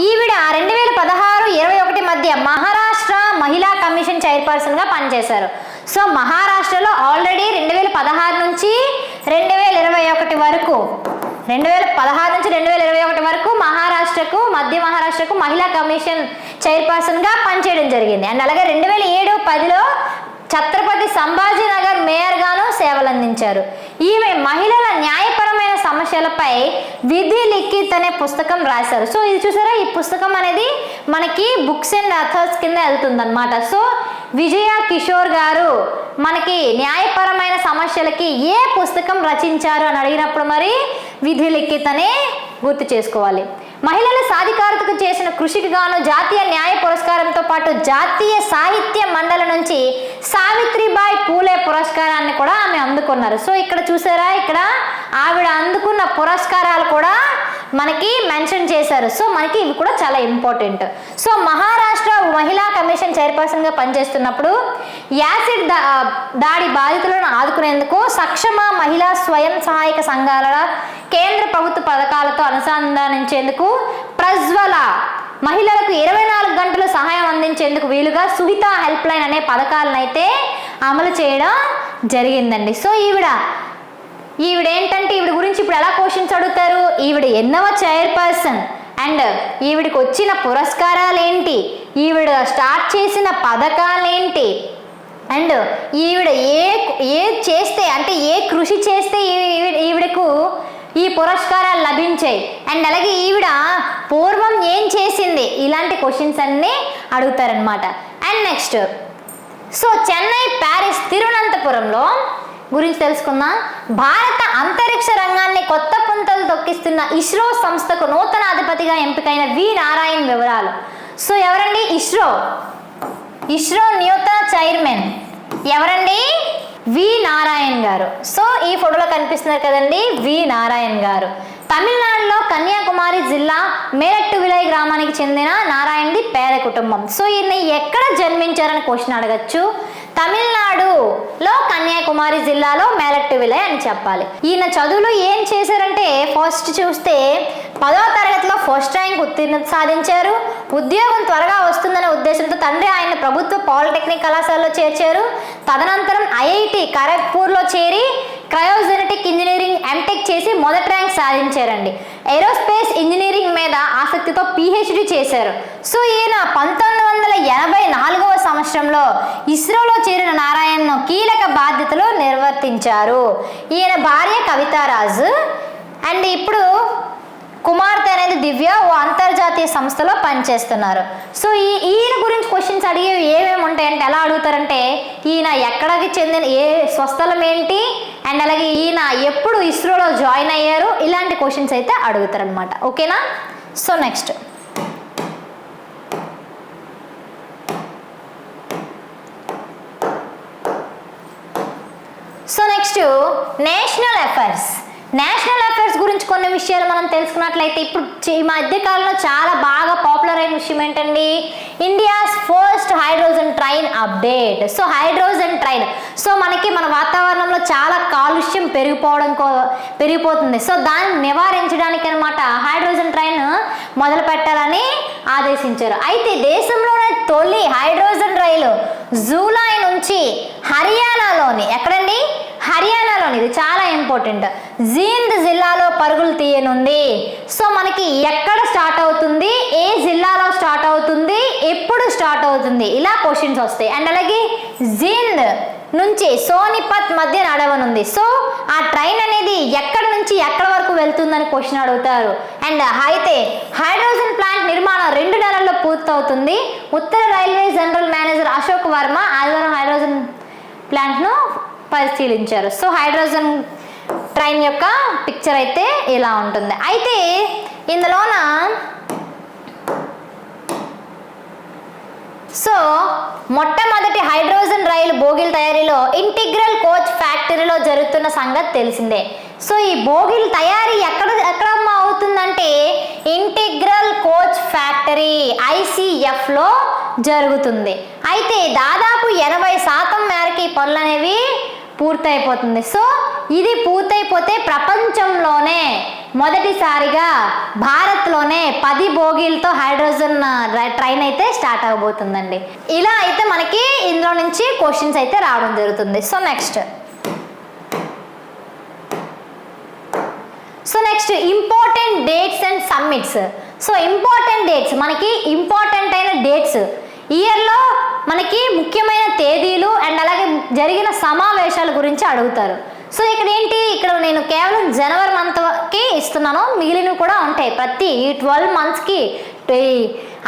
ఈవిడ 2016-21 మధ్య మహారాష్ట్ర మహిళా కమిషన్ చైర్పర్సన్గా పనిచేశారు. సో మహారాష్ట్రలో ఆల్రెడీ 2016 నుంచి 2021 వరకు 2016 నుంచి 2021 వరకు మధ్య మహారాష్ట్రకు మహిళా కమిషన్ చైర్పర్సన్గా పనిచేయడం జరిగింది. అండ్ అలాగే 2007-10లో ఛత్రపతి సంభాజీనగర్ మేయర్గాను సేవలు అందించారు. ఈమె మహిళల న్యాయపరమైన సమస్యలపై విధి లిఖిత్ అనే పుస్తకం రాశారు. సో ఇది చూసారా, ఈ పుస్తకం అనేది మనకి బుక్స్ అండ్ అథర్స్ కింద వెళ్తుంది అనమాట. సో విజయ కిషోర్ గారు మనకి న్యాయపరమైన సమస్యలకి ఏ పుస్తకం రచించారు అని అడిగినప్పుడు మరి విధి లిఖిత్ అనే గుర్తు చేసుకోవాలి. మహిళల సాధికారతకు చేసిన కృషికి గాను జాతీయ న్యాయ పురస్కారంతో పాటు జాతీయ సాహిత్య మండలి నుంచి సావిత్రిబాయి పూలే పురస్కారాన్ని కూడా ఆమె అందుకున్నారు. సో ఇక్కడ చూసారా, ఇక్కడ ఆవిడ అందుకున్న పురస్కారాలు కూడా మనకి మెన్షన్ చేశారు. సో మనకి ఇవి కూడా చాలా ఇంపార్టెంట్. సో మహారాష్ట్ర మహిళా కమిషన్ చైర్పర్సన్గా పనిచేస్తున్నప్పుడు యాసిడ్ దాడి బాధితులను ఆదుకునేందుకు సక్షమ మహిళా స్వయం సహాయక సంఘాల కేంద్ర ప్రభుత్వ పథకాలతో అనుసంధానించేందుకు ప్రజ్వల మహిళలకు 24 గంటలు సహాయం అందించేందుకు వీలుగా సుహిత హెల్ప్ లైన్ అనే పథకాలను అయితే అమలు చేయడం జరిగిందండి. సో ఈవిడ ఏంటంటే ఈవిడ గురించి ఇప్పుడు ఎలా క్వశ్చన్స్ అడుగుతారు, ఈవిడ ఎన్నవ చైర్పర్సన్, అండ్ ఈవిడికి వచ్చిన పురస్కారాలు ఏంటి, ఈవిడ స్టార్ట్ చేసిన పథకాలు ఏంటి, అండ్ ఈవిడ ఏ చేస్తే అంటే ఏ కృషి చేస్తే ఈవిడకు ఈ పురస్కారాలు లభించాయి, అండ్ అలాగే ఈవిడ పూర్వం ఏం చేసింది, ఇలాంటి క్వశ్చన్స్ అన్నీ అడుగుతారనమాట. And next, so Chennai, Paris, తిరువనంతపురంలో గురించి తెలుసుకుందాం. భారత అంతరిక్ష రంగాన్ని కొత్త పుంతలు తొక్కిస్తున్న ఇస్రో సంస్థకు నూతన అధిపతిగా ఎంపికైన వి నారాయణ్ వివరాలు. సో ఎవరండి, ఇస్రో నూతన చైర్మన్ ఎవరండి, వి నారాయణ్ గారు. సో ఈ ఫోటోలో కనిపిస్తున్నారు కదండి, వి నారాయణ్ గారు. తమిళనాడులో కన్యాకుమారి జిల్లా మేరట్టువిలై గ్రామానికి చెందిన నారాయణది పేద కుటుంబం. సో ఈయన ఎక్కడ జన్మించారని క్వశ్చన్ అడగచ్చు. తమిళనాడులో కన్యాకుమారి జిల్లాలో మేరట్టువిలై అని చెప్పాలి. ఈయన చదువులు ఏం చేశారంటే, ఫస్ట్ చూస్తే 10వ తరగతిలో ఫస్ట్ ర్యాంక్ ఉత్తీర్ణత సాధించారు. ఉద్యోగం త్వరగా వస్తుందనే ఉద్దేశంతో తండ్రి ఆయన ప్రభుత్వ పాలిటెక్నిక్ కళాశాలలో చేర్చారు. తదనంతరం ఐఐటి ఖరగ్పూర్లో చేరి క్రయోజెనెటిక్ ఇంజనీరింగ్ ఎంటెక్ చేసి మొదటి ర్యాంక్ సాధించారండి. ఏరోస్పేస్ ఇంజనీరింగ్ మీద ఆసక్తితో PhD చేశారు. సో ఈయన 1984వ సంవత్సరంలో ఇస్రోలో చేరిన నారాయణ్ కీలక బాధ్యతలు నిర్వర్తించారు. ఈయన భార్య కవితారాజు అండ్ ఇప్పుడు కుమార్తె అనేది దివ్య ఓ అంతర్జాతీయ సంస్థలో పనిచేస్తున్నారు. సో ఈయన గురించి క్వశ్చన్స్ అడిగేవి ఏమేమి ఉంటాయంటే ఎలా అడుగుతారంటే, ఈయన ఎక్కడికి చెందిన, ఏ స్వస్థలం ఏంటి, అండ్ అలాగే ఈయన ఎప్పుడు ఇస్రోలో జాయిన్ అయ్యారు, ఇలాంటి క్వశ్చన్స్ అయితే అడుగుతారు అనమాట. ఓకేనా? సో నెక్స్ట్ నేషనల్ అఫైర్స్ గురించి కొన్ని విషయాలు మనం తెలుసుకున్నట్లయితే ఇప్పుడు ఈ మధ్య కాలంలో చాలా బాగా పాపులర్ అయిన విషయం ఏంటండి, India's first hydrogen train update. So hydrogen train, so మనకి మన వాతావరణంలో చాలా కాలుష్యం పెరిగిపోతుంది. సో దాన్ని నివారించడానికి అనమాట హైడ్రోజన్ ట్రైన్ మొదలు పెట్టాలని ఆదేశించారు. అయితే దేశంలోనే తొలి హైడ్రోజన్ రైలు జూలై నుంచి హర్యానాలోని, ఎక్కడండి, హర్యానాలోని, ఇది చాలా ఇంపార్టెంట్, జీంద్ జిల్లాలో పరుగులు తీయనుంది. సో మనకి ఎక్కడ స్టార్ట్ అవుతుంది, ఏ జిల్లాలో స్టార్ట్ అవుతుంది, ఎప్పుడు స్టార్ట్ అవుతుంది, ఇలా క్వశ్చన్స్ వస్తాయి. అండ్ అలాగే జీంద్ నుంచి సోనిపత్ మధ్య నడవనుంది. సో ఆ ట్రైన్ అనేది ఎక్కడి నుంచి ఎక్కడి వరకు వెళ్తుందని క్వశ్చన్ అడుగుతారు. అండ్ అయితే హైడ్రోజన్ ప్లాంట్ నిర్మాణం 2 నెలల్లో పూర్తవుతుంది. ఉత్తర railway general manager Ashok Varma ఆదివారం హైడ్రోజన్ ప్లాంట్ను పరిశీలించారు. సో హైడ్రోజన్ ట్రైన్ యొక్క పిక్చర్ అయితే ఇలా ఉంటుంది. అయితే ఇందులోన సో మొట్టమొదటి హైడ్రోజన్ రైలు బోగిల తయారీలో ఇంటిగ్రల్ కోచ్ ఫ్యాక్టరీలో జరుగుతున్న సంగతి తెలిసిందే. సో ఈ బోగిల తయారీ ఎక్కడ అవుతుందంటే ఇంటిగ్రల్ కోచ్ ఫ్యాక్టరీ ICFలో జరుగుతుంది. అయితే దాదాపు 80% మేరకు ఈ పనులు అనేవి పూర్తయిపోతుంది. సో ఇది పూర్తయిపోతే ప్రపంచంలోనే మొదటిసారిగా భారత్లోనే 10 బోగీలతో హైడ్రోజన్ ట్రైన్ అయితే స్టార్ట్ అవబోతుందండి. ఇలా అయితే మనకి ఇందులో నుంచి క్వశ్చన్స్ అయితే రావడం జరుగుతుంది. So next important dates and summits. So important dates, మనకి ఇంపార్టెంట్ అయిన డేట్స్, ఇయర్లో మనకి ముఖ్యమైన తేదీలు అండ్ అలాగే జరిగిన సమావేశాల గురించి అడుగుతారు. సో ఇక్కడ ఏంటి, ఇక్కడ నేను కేవలం జనవరి మంత్కి ఇస్తున్నాను, మిగిలినవి కూడా ఉంటాయి. ప్రతి 12 మంత్స్కి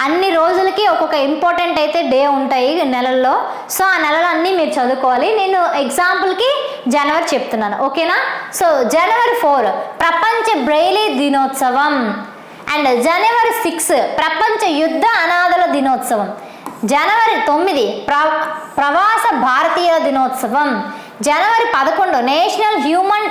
అన్ని రోజులకి ఒక్కొక్క ఇంపార్టెంట్ అయితే డే ఉంటాయి నెలల్లో. సో ఆ నెలలో అన్నీ మీరు చదువుకోవాలి. నేను ఎగ్జాంపుల్కి జనవరి చెప్తున్నాను, ఓకేనా? సో జనవరి 4 ప్రపంచ బ్రెయిలీ దినోత్సవం. అండ్ జనవరి 6 ప్రపంచ యుద్ధ అనాథల దినోత్సవం. జనవరి 9 ప్రవాస భారతీయుల దినోత్సవం. జనవరి 11 national human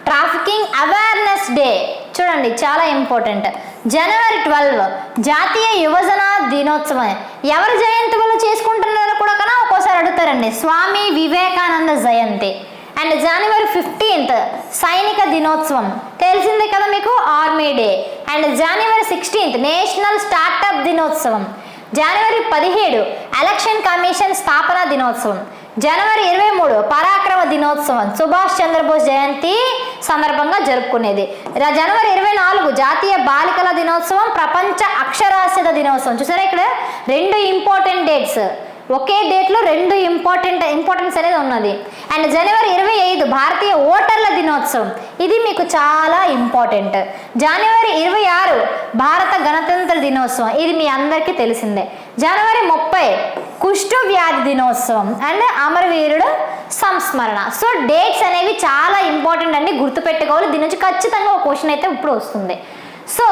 trafficking awareness day. చూడండి చాలా ఇంపార్టెంట్. జనవరి 12 జాతీయ యువజన దినోత్సవం. ఎవరి జయంతి వాళ్ళు చేసుకుంటున్నారో కూడా ఒక్కోసారి అడుగుతారండి, స్వామి వివేకానంద జయంతి. అండ్ జనవరి 15 సైనిక దినోత్సవం, తెలిసిందే కదా మీకు, army day. And January 16 national startup దినోత్సవం. జనవరి 17 ఎలక్షన్ కమిషన్ స్థాపన దినోత్సవం. జనవరి 23 పరాక్రమ దినోత్సవం, సుభాష్ చంద్రబోస్ జయంతి సందర్భంగా జరుపుకునేది. జనవరి 24 జాతీయ బాలికల దినోత్సవం, ప్రపంచ అక్షరాస్యత దినోత్సవం. చూసారా ఇక్కడ 2 ఇంపార్టెంట్ డేట్స్, ఒకే డేట్లో 2 ఇంపార్టెన్స్ అనేది ఉన్నది. అండ్ జనవరి 25 భారతీయ ఓటర్ల దినోత్సవం, ఇది మీకు చాలా ఇంపార్టెంట్. జనవరి 26 భారత గణతంత్ర దినోత్సవం, ఇది మీ అందరికీ తెలిసిందే. జనవరి 30 కుష్టు వ్యాధి దినోత్సవం అండ్ అమరవీరుడు సంస్మరణ. సో డేట్స్ అనేవి చాలా ఇంపార్టెంట్ అండి, గుర్తుపెట్టుకోవాలి. దీని నుంచి ఖచ్చితంగా ఒక క్వశ్చన్ అయితే ఇప్పుడు వస్తుంది. సో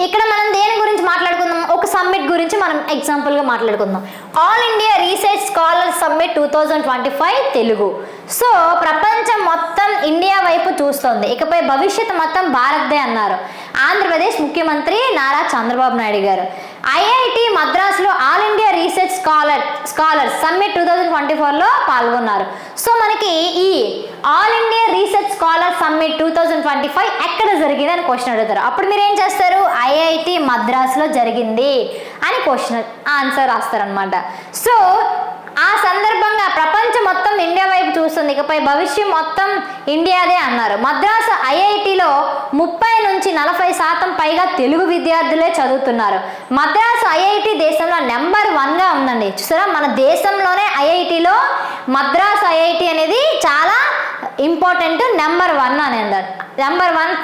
ఇక్కడ మనం దేని గురించి మాట్లాడుకుందాం, ఒక సమ్మిట్ గురించి మనం ఎగ్జాంపుల్గా మాట్లాడుకుందాం. All India research scholar summit 2025 Telugu. So ప్రపంచం మొత్తం ఇండియా వైపు చూస్తోంది, ఇకపై భవిష్యత్తు మొత్తం భారత్దే అన్నారు ఆంధ్రప్రదేశ్ ముఖ్యమంత్రి నారా చంద్రబాబు నాయుడు గారు. IIT మద్రాసులో all India research scholars summit 2024లో పాల్గొన్నారు. సో మనకి ఈ all India research scholar summit 2025 ఎక్కడ జరిగింది అని క్వశ్చన్ అడుగుతారు. అప్పుడు మీరు ఏం చేస్తారు, IIT మద్రాసులో జరిగింది అని క్వశ్చన్ ఆన్సర్ రాస్తారనమాట. సో ఆ సందర్భంగా ప్రపంచం మొత్తం ఇండియా వైపు చూస్తుంది, ఇకపై భవిష్యం మొత్తం ఇండియాదే అన్నారు. మద్రాసు IITలో 30 నుంచి 40% పైగా తెలుగు విద్యార్థులే చదువుతున్నారు. మద్రాసు IIT దేశంలో నెంబర్ 1గా ఉందండి. చూసారా, మన దేశంలోనే IITలో మద్రాసు IIT అనేది చాలా ఇంపార్టెంట్, నెంబర్ 1 అని అన్నారు. నెంబర్ 1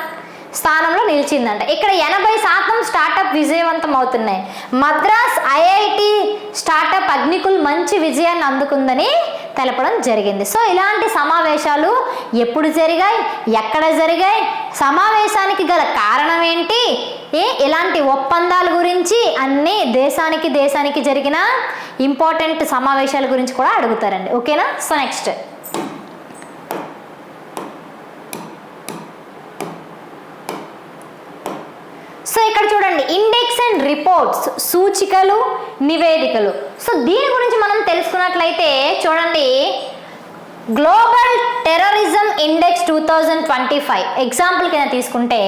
స్థానంలో నిలిచిందంట. ఇక్కడ 80% స్టార్టప్ విజయవంతం అవుతున్నాయి. మద్రాస్ IIT స్టార్టప్ అగ్నికుల్ మంచి విజయాన్ని అందుకుందని తెలపడం జరిగింది. సో ఇలాంటి సమావేశాలు ఎప్పుడు జరిగాయి, ఎక్కడ జరిగాయి, సమావేశానికి గల కారణం ఏంటి, ఇలాంటి ఒప్పందాల గురించి అన్ని దేశానికి జరిగిన ఇంపార్టెంట్ సమావేశాల గురించి కూడా అడుగుతారండి. ఓకేనా. సో నెక్స్ట్ సో ఇక్కడ చూడండి, ఇండెక్స్ అండ్ రిపోర్ట్స్, సూచికలు, నివేదికలు. సో దీని గురించి మనం తెలుసుకున్నట్లయితే చూడండి, గ్లోబల్ టెర్రరిజం ఇండెక్స్ 2025 ఎగ్జాంపుల్ కింద తీసుకుంటే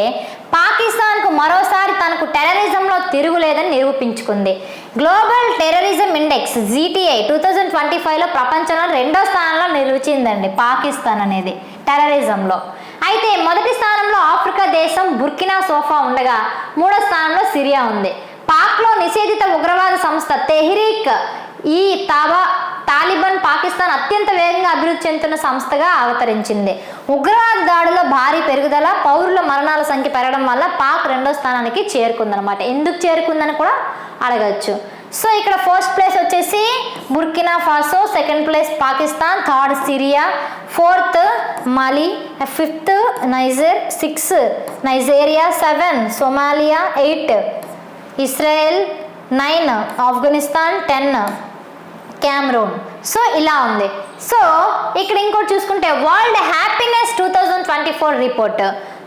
పాకిస్తాన్కు మరోసారి తనకు టెర్రరిజంలో తిరుగులేదని నిరూపించుకుంది. గ్లోబల్ టెర్రరిజం ఇండెక్స్ GTI 2025లో ప్రపంచంలో 2వ స్థానంలో నిలిచిందండి పాకిస్తాన్ అనేది టెర్రరిజంలో. అయితే మొదటి స్థానంలో ఆఫ్రికా దేశం బుర్కినా ఫాసో ఉండగా 3వ స్థానంలో సిరియా ఉంది. పాక్లో నిషేధిత ఉగ్రవాద సంస్థ తెహ్రీక్ ఈ తాలిబాన్ పాకిస్తాన్ అత్యంత వేగంగా అభివృద్ధి చెందుతున్న సంస్థగా అవతరించింది. ఉగ్రవాద దాడుల్లో భారీ పెరుగుదల, పౌరుల మరణాల సంఖ్య పెరగడం వల్ల పాక్ 2వ స్థానానికి చేరుకుందనమాట. ఎందుకు చేరుకుందని కూడా అడగచ్చు. సో ఇక్కడ ఫస్ట్ ప్లేస్ వచ్చేసి Burkina Faso, second place Pakistan, third Syria, fourth Mali, fifth Niger, 6 Nigeria, 7 Somalia, 8 Israel, 9 Afghanistan, 10 Cameroon. So ఇలా ఉంది. సో ఇక్కడ ఇంకోటి చూసుకుంటే వరల్డ్ హ్యాపీనెస్ 2024 రిపోర్ట్.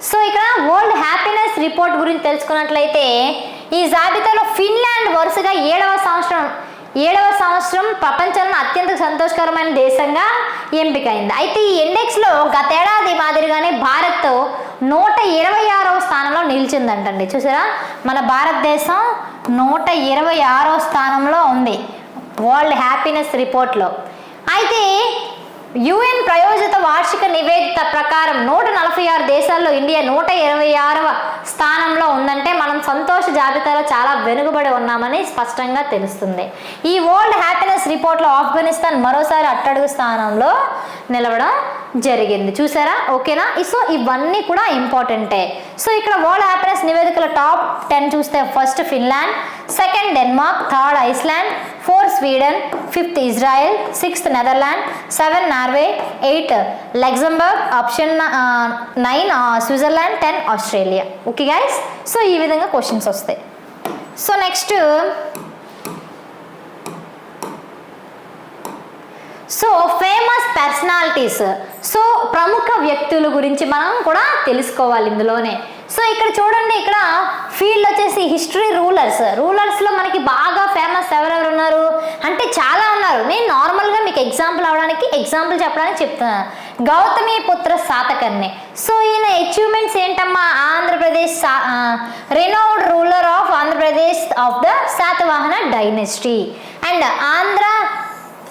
సో ఇక్కడ వరల్డ్ హ్యాపీనెస్ రిపోర్ట్ గురించి తెలుసుకున్నట్లయితే ఈ జాబితాలో ఫిన్లాండ్ వరుసగా 7వ సంవత్సరం ప్రపంచంలో అత్యంత సంతోషకరమైన దేశంగా ఎంపికైంది. అయితే ఈ ఇండెక్స్లో గతేడాది మాదిరిగానే భారత్ 126వ స్థానంలో నిలిచిందంటండి. చూసారా, మన భారతదేశం 126వ స్థానంలో ఉంది వరల్డ్ హ్యాపీనెస్ రిపోర్ట్లో. అయితే UN ప్రయోజిత వార్షిక నివేదిక ప్రకారం 146 దేశాల్లో ఇండియా 126వ స్థానంలో ఉందంటే మనం సంతోష జాబితాలో చాలా వెనుకబడి ఉన్నామని స్పష్టంగా తెలుస్తుంది. ఈ వరల్డ్ హ్యాపీనెస్ రిపోర్ట్లో ఆఫ్ఘనిస్తాన్ మరోసారి అట్టడుగు స్థానంలో నిలవడం జరిగింది. చూసారా, ఓకేనా. సో ఇవన్నీ కూడా ఇంపార్టెంటే. సో ఇక్కడ వరల్డ్ హ్యాపీనెస్ నివేదికల టాప్ 10 చూస్తే first Finland, second Denmark, third Iceland, 4 Sweden, 5th Israel, 6th Netherland, 7 Norway, 8 Luxembourg, option 9 Switzerland, 10 Australia. Okay guys. So ఈ విధంగా క్వశ్చన్స్ వస్తాయి. So next so famous personalities, so ప్రముఖ వ్యక్తుల గురించి మనం కూడా తెలుసుకోవాలి ఇందులోనే. సో ఇక్కడ చూడండి, ఇక్కడ ఫీల్డ్ వచ్చేసి హిస్టరీ, రూలర్స్లో మనకి బాగా ఫేమస్ ఎవరెవరు ఉన్నారు అంటే చాలా ఉన్నారు. నేను నార్మల్గా మీకు ఎగ్జాంపుల్ చెప్పడానికి చెప్తున్నాను. గౌతమి పుత్ర శాతకర్ణి. సో ఈయన అచీవ్మెంట్స్ ఏంటమ్మా, Andhra Pradesh renowned ruler of Andhra Pradesh of the Satavahana dynasty. And Andhra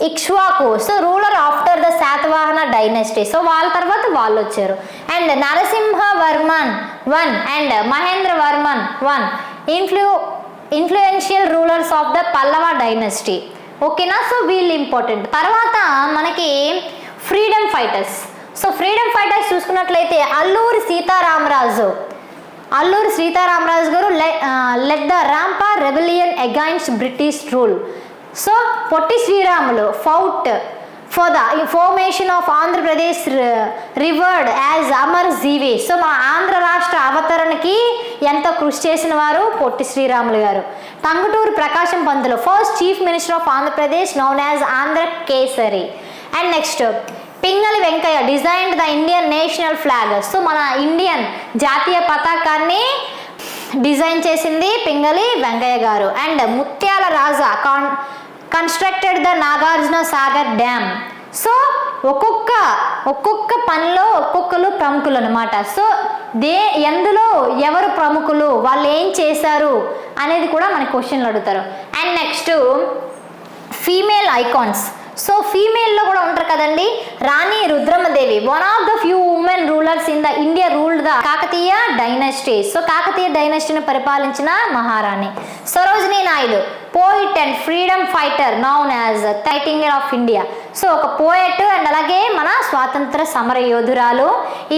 Ikshvaku, so ruler after the Satavahana dynasty. So వాళ్ళ తర్వాత వాళ్ళు వచ్చారు. And Narasimhavarman 1 and Mahendravarman 1 influential rulers of the Pallava dynasty. ఓకేనా. సో వీళ్ళు ఇంపార్టెంట్. తర్వాత మనకి freedom fighters. So freedom fighters చూసుకున్నట్లయితే అల్లూరి సీతారామరాజు గారు lead the Rampa rebellion against British rule. So Potti Sriramulu fought for the formation of Andhra Pradesh రివర్డ్ as Amar G V. So మన ఆంధ్ర రాష్ట్ర అవతరణకి ఎంతో కృషి చేసిన వారు Potti Sriramulu garu. Tanguturi Prakasam Pantulu first chief minister of Andhra Pradesh known as Andhra Kesari. And next Pingali Venkayya designed the Indian national flag. So మన Indian జాతీయ పతాకాన్ని design చేసింది Pingali Venkayya garu. And Muthyala Raja constructed the Nagarjuna Sagar dam. So ఒక్కొక్క పనిలో ఒక్కొక్కరు ప్రముఖులు అనమాట. సో ఎందులో ఎవరు ప్రముఖులు, వాళ్ళు ఏం చేశారు అనేది కూడా మనకి క్వశ్చన్లు అడుగుతారు. And next female icons. So ఫీమేల్లో కూడా ఉంటారు కదండి, Rani Rudramadevi, one of the few women rulers in the India ruled the Kakatiya dynasty. So Kakatiya డైనస్టీని పరిపాలించిన మహారాణి. Sarojini Naidu poet and freedom fighter known as nightingale of India. So ఒక పోయట్ అండ్ అలాగే మన స్వాతంత్ర సమర యోధురాలు,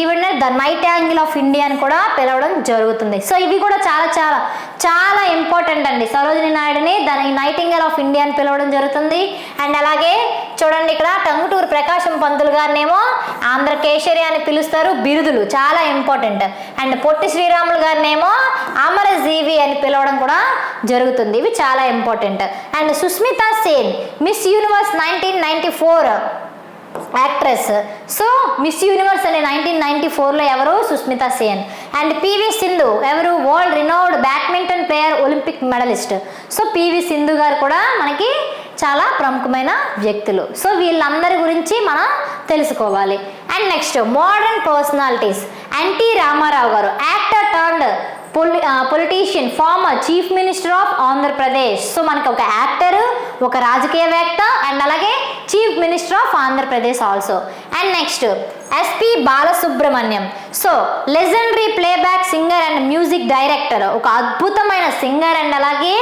even the nightingale of India అని కూడా పిలవడం జరుగుతుంది. సో ఇవి కూడా చాలా చాలా చాలా ఇంపార్టెంట్ అండి. సరోజినీ నాయుడుని దాని నైటింగేల్ ఆఫ్ ఇండియా అని పిలవడం జరుగుతుంది. అండ్ అలాగే చూడండి ఇక్కడ టంగుటూరు ప్రకాశం పంతులు గారినేమో ఆంధ్రకేశరి అని పిలుస్తారు, బిరుదులు చాలా ఇంపార్టెంట్. అండ్ పొట్టి శ్రీరాములు గారినేమో అమరజీవి అని పిలవడం కూడా జరుగుతుంది, ఇవి చాలా important. And Sushmita Sen Miss Universe 1994 actress. So Miss Universe అనే 1994లో ఎవరు? సుస్మితా సేన్. అండ్ పివి సింధు ఎవరు? World renowned badminton player, Olympic medalist. So PV Sindhu గారు కూడా మనకి చాలా ప్రముఖమైన వ్యక్తులు. సో వీళ్ళందరి గురించి మనం తెలుసుకోవాలి. And next modern personalities. NT Rama Rao garu actor turned politician, former chief minister of Andhra Pradesh. So మనకి ఒక యాక్టర్, ఒక రాజకీయవేత్త అండ్ అలాగే chief minister of Andhra Pradesh also. And next SP Balasubrahmanyam. So legendary playback singer and music director, ఒక అద్భుతమైన సింగర్ అండ్ అలాగే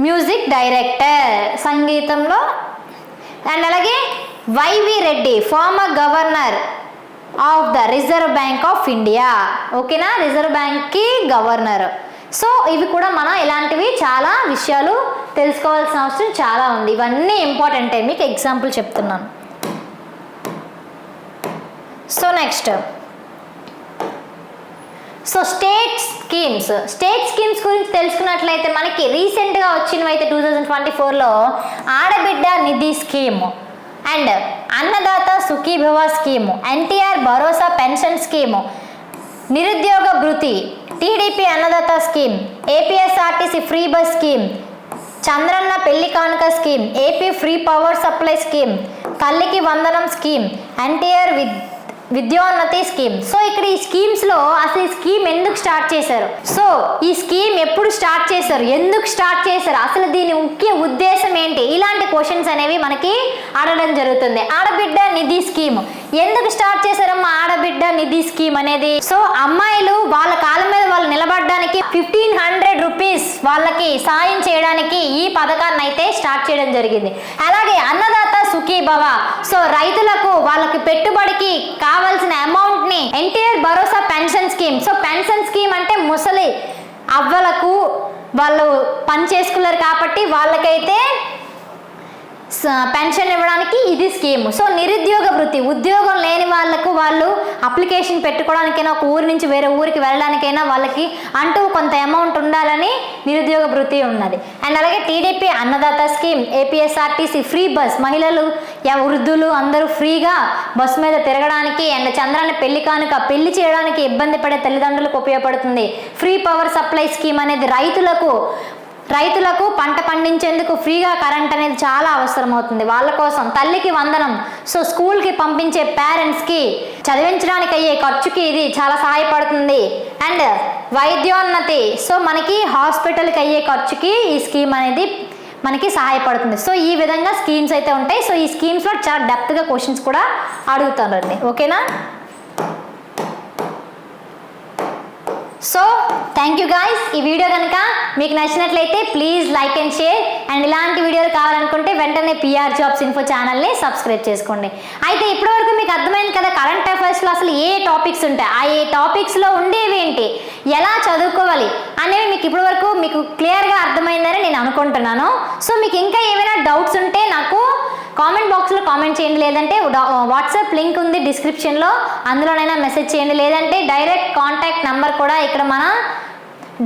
music director సంగీతంలో. And అలాగే YV Reddy former governor of the reserve bank of India. ఓకేనా, రిజర్వ్ బ్యాంక్కి గవర్నర్. సో ఇవి కూడా మనం ఇలాంటివి చాలా విషయాలు తెలుసుకోవాల్సిన అవసరం చాలా ఉంది. ఇవన్నీ ఇంపార్టెంటే, మీకు ఎగ్జాంపుల్ చెప్తున్నాను. సో నెక్స్ట్ స్టేట్ స్కీమ్స్ గురించి తెలుసుకున్నట్లయితే మనకి రీసెంట్గా వచ్చినవి అయితే 2024లో Aadabidda Nidhi scheme and Annadata Sukhibhava scheme, NTR Bharosa pension scheme, Nirudyoga Bhruthi, TDP Annadata scheme, APSRTC free bus scheme, Chandranna Pelli Kanuka scheme, AP free power supply scheme, Talliki Vandanam scheme, NTR Vidyonnathi scheme. So ఇక్కడ ఈ స్కీమ్స్లో అసలు ఈ స్కీమ్ ఎందుకు స్టార్ట్ చేశారు, సో ఈ స్కీమ్ ఎప్పుడు స్టార్ట్ చేశారు, ఎందుకు స్టార్ట్ చేశారు, అసలు దీని ముఖ్య ఉద్దేశం ఏంటి, ఇలాంటి క్వశ్చన్స్ అనేవి మనకి అడగడం జరుగుతుంది. ఆడబిడ్డ నిధి స్కీమ్ ఎందుకు స్టార్ట్ చేశారమ్మా ఆడబిడ్డ నిధి స్కీమ్ అనేది? సో అమ్మాయిలు వాళ్ళ కాళ్ళ మీద వాళ్ళు నిలబడడానికి 1500 రూపీస్ వాళ్ళకి సాయం చేయడానికి ఈ పథకాన్ని అయితే స్టార్ట్ చేయడం జరిగింది. అలాగే అన్నదాత సుఖీభవ, సో రైతులకు వాళ్ళకి పెట్టుబడికి కావాల్సిన అమౌంట్ ని NTR Bharosa pension scheme. So pension scheme అంటే ముసలి అవ్వలకు వాళ్ళు పని చేసుకున్నారు కాబట్టి వాళ్ళకైతే పెన్షన్ ఇవ్వడానికి ఇది స్కీమ్. సో నిరుద్యోగ వృత్తి, ఉద్యోగం లేని వాళ్ళకు వాళ్ళు అప్లికేషన్ పెట్టుకోవడానికైనా ఒక ఊరి నుంచి వేరే ఊరికి వెళ్ళడానికైనా వాళ్ళకి అంటూ కొంత అమౌంట్ ఉండాలని నిరుద్యోగ వృత్తి ఉన్నది. అండ్ అలాగే TDP Annadata scheme, APSRTC free bus, మహిళలు వృద్ధులు అందరూ ఫ్రీగా బస్సు మీద తిరగడానికి. అండ్ చంద్రాన్ని పెళ్లి కానుక, పెళ్లి చేయడానికి ఇబ్బంది పడే తల్లిదండ్రులకు ఉపయోగపడుతుంది. ఫ్రీ పవర్ సప్లై స్కీమ్ అనేది రైతులకు పంట పండించేందుకు ఫ్రీగా కరెంట్ అనేది చాలా అవసరం అవుతుంది వాళ్ళ కోసం. తల్లికి వందనం, సో స్కూల్కి పంపించే పేరెంట్స్కి చదివించడానికి అయ్యే ఖర్చుకి ఇది చాలా సహాయపడుతుంది. అండ్ వైద్యోన్నతి, సో మనకి హాస్పిటల్కి అయ్యే ఖర్చుకి ఈ స్కీమ్ అనేది మనకి సహాయపడుతుంది. సో ఈ విధంగా స్కీమ్స్ అయితే ఉంటాయి. సో ఈ స్కీమ్స్లో చాలా డెప్త్గా క్వశ్చన్స్ కూడా అడుగుతారండి. ఓకేనా? So thank you guys. ఈ వీడియో కనుక మీకు నచ్చినట్లయితే please like and share. And ఇలాంటి వీడియోలు కావాలనుకుంటే వెంటనే పిఆర్ జాబ్స్ ఇన్ఫో ఛానల్ని సబ్స్క్రైబ్ చేసుకోండి. అయితే ఇప్పటివరకు మీకు అర్థమైంది కదా కరెంట్ అఫైర్స్లో అసలు ఏ టాపిక్స్ ఉంటాయి, ఆ ఏ టాపిక్స్లో ఉండేవి ఏంటి, ఎలా చదువుకోవాలి అనేవి మీకు ఇప్పటివరకు మీకు క్లియర్గా అర్థమైందని నేను అనుకుంటున్నాను. సో మీకు ఇంకా ఏమైనా డౌట్స్ ఉంటే నాకు కామెంట్ బాక్స్లో కామెంట్ చేయండి, లేదంటే వాట్సాప్ లింక్ ఉంది డిస్క్రిప్షన్లో, అందులోనైనా మెసేజ్ చేయండి, లేదంటే డైరెక్ట్ కాంటాక్ట్ నెంబర్ కూడా ఇక్కడ మన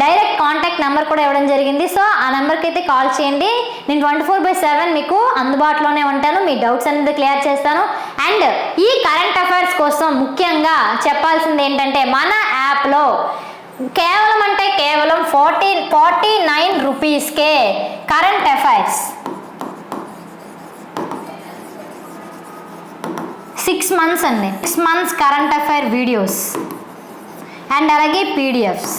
డైరెక్ట్ కాంటాక్ట్ నెంబర్ కూడా ఇవ్వడం జరిగింది. సో ఆ నెంబర్కి అయితే కాల్ చేయండి. నేను 24/7 మీకు అందుబాటులోనే ఉంటాను, మీ డౌట్స్ అనేది క్లియర్ చేస్తాను. అండ్ ఈ కరెంట్ అఫైర్స్ కోసం ముఖ్యంగా చెప్పాల్సింది ఏంటంటే మన యాప్లో కేవలం 49 రూపీస్కే కరెంట్ అఫైర్స్ 6 months అండి, 6 months current affair videos and అలాగే పీడిఎఫ్స్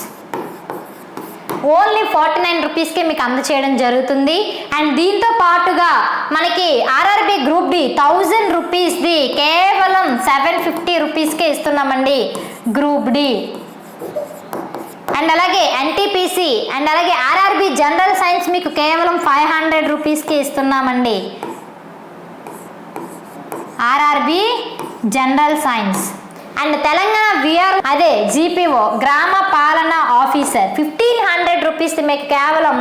ఓన్లీ 49 రూపీస్కే మీకు అందచేయడం జరుగుతుంది. అండ్ దీంతో పాటుగా మనకి ఆర్ఆర్బి గ్రూప్ డి 1000 రూపీస్ది కేవలం 750 రూపీస్కే ఇస్తున్నామండి గ్రూప్ డి. అండ్ అలాగే ఎన్టీపీసీ అండ్ అలాగే ఆర్ఆర్బి జనరల్ సైన్స్ మీకు కేవలం 500 రూపీస్కి ఇస్తున్నామండి. RRB general science and Telangana VR అదే జీపీఓ గ్రామ పాలన ఆఫీసర్ 1500 రూపీస్ మీకు కేవలం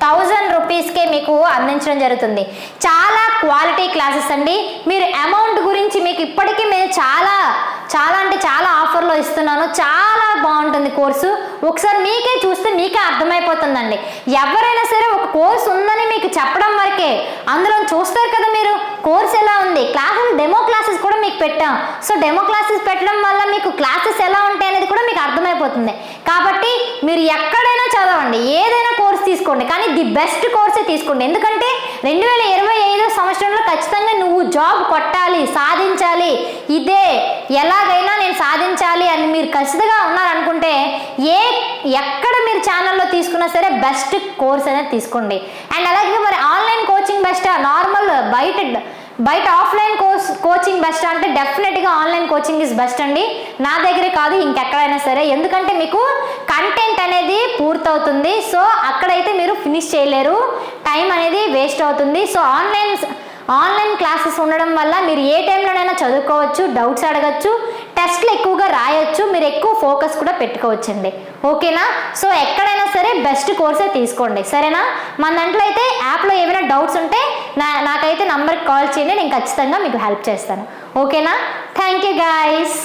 1000 రూపీస్కే మీకు అందించడం జరుగుతుంది. చాలా క్వాలిటీ క్లాసెస్ అండి. మీరు అమౌంట్ గురించి మీకు ఇప్పటికీ మేము చాలా అంటే చాలా ఆఫర్లో ఇస్తున్నాను. చాలా బాగుంటుంది కోర్సు. ఒకసారి మీకే చూస్తే మీకే అర్థమైపోతుందండి. ఎవరైనా సరే ఒక కోర్సు ఉందని మీకు చెప్పడం వరకే, అందులో చూస్తారు కదా మీరు కోర్స్ ఎలా ఉంది. క్లాసెస్ డెమో క్లాసెస్ కూడా మీకు పెట్టాం. సో డెమో క్లాసెస్ పెట్టడం వల్ల మీకు క్లాసెస్ ఎలా ఉంటాయి అనేది కూడా మీకు అర్థమైపోతుంది. కాబట్టి మీరు ఎక్కడైనా చదవండి, ఏదైనా కోర్స్ తీసుకోండి, కానీ ది బెస్ట్ కోర్సే తీసుకోండి. ఎందుకంటే 2025 సంవత్సరంలో ఖచ్చితంగా నువ్వు జాబ్ కొట్టాలి, సాధించాలి, ఇదే ఎలాగైనా నేను సాధించాలి అని మీరు ఖచ్చితంగా ఉన్నారనుకుంటే ఎక్కడ మీరు ఛానల్లో తీసుకున్నా సరే బెస్ట్ కోర్స్ అనేది తీసుకోండి. అండ్ అలాగే మరి ఆన్లైన్ కోచింగ్ బెస్టా, నార్మల్ బయట ఆఫ్లైన్ కోచింగ్ బెస్ట్ అంటే డెఫినెట్గా ఆన్లైన్ కోచింగ్ ఇస్ బెస్ట్ అండి. నా దగ్గరే కాదు ఇంకెక్కడైనా సరే, ఎందుకంటే మీకు కంటెంట్ అనేది పూర్తవుతుంది. సో అక్కడైతే మీరు ఫినిష్ చేయలేరు, టైం అనేది వేస్ట్ అవుతుంది. సో ఆన్లైన్ క్లాసెస్ ఉండడం వల్ల మీరు ఏ టైంలోనైనా చదువుకోవచ్చు, డౌట్స్ అడగచ్చు, టెస్ట్లు ఎక్కువగా రాయొచ్చు, మీరు ఎక్కువ ఫోకస్ కూడా పెట్టుకోవచ్చండి. ఓకేనా? సో ఎక్కడైనా సరే బెస్ట్ కోర్సే తీసుకోండి, సరేనా? మన దాంట్లో అయితే యాప్లో ఏమైనా డౌట్స్ ఉంటే నాకైతే నంబర్కి కాల్ చేయండి, నేను ఖచ్చితంగా మీకు హెల్ప్ చేస్తాను. ఓకేనా? Thank you guys.